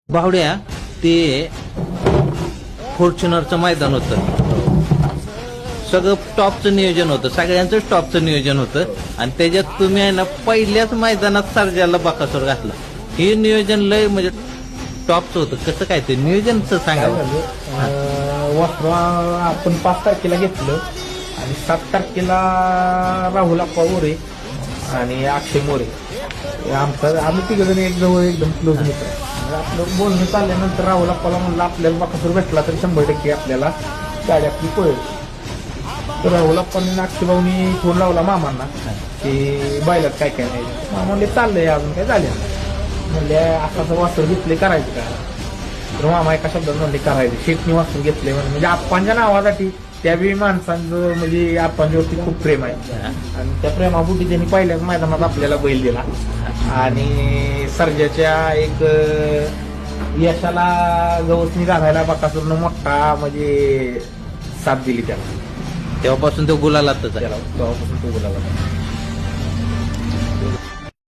बावड्या ते फॉर्च्युनरचं मैदान होतं. सगळं टॉपचं नियोजन होतं, सगळ्यांचंच टॉपचं नियोजन होतं आणि त्याच्यात तुम्ही आहे ना पहिल्याच मैदानात सर्जाला बकासूर घातला. हे नियोजन लय म्हणजे टॉपचं होतं. कसं काय ते नियोजनचं सांगा. वस्त्र आपण 5 तारखेला घेतलं आणि 7 तारखेला राहुल अप्पा मोरे आणि अक्षय मोरे आम्ही तिघजण एकदम क्लोज मित्र. आपलं बोलणं चालल्यानंतर राहुल अप्पाला म्हणलं आपल्याला बकासूर भेटला तर 100% आपल्याला गाडी आपली पळेल. तर राहुल अप्पांनी अक्षय भाऊनी फोन लावला मामांना की बायलात काय काय नाही. मामा म्हणले चाललंय अजून काय झाले म्हणले असं वस्त्र घेतले करायचं काय. तर मामा एका शब्दात म्हणले करायचे. शेतनी वस्त्र घेतले म्हणजे आप्पांच्या नावासाठी त्या बी माणसांचं म्हणजे आप्पांच्यावरती खूप प्रेम आहे आणि त्या प्रेमापोटी त्यांनी पहिल्याच मैदानात आपल्याला बैल दिला आणि सर्जाच्या एक यशाला गवसणी घालायला बकासूरनं मोठा म्हणजे साथ दिली त्याला. तेव्हापासून तो गुलालातच आहे. तेव्हापासून तो बोलायला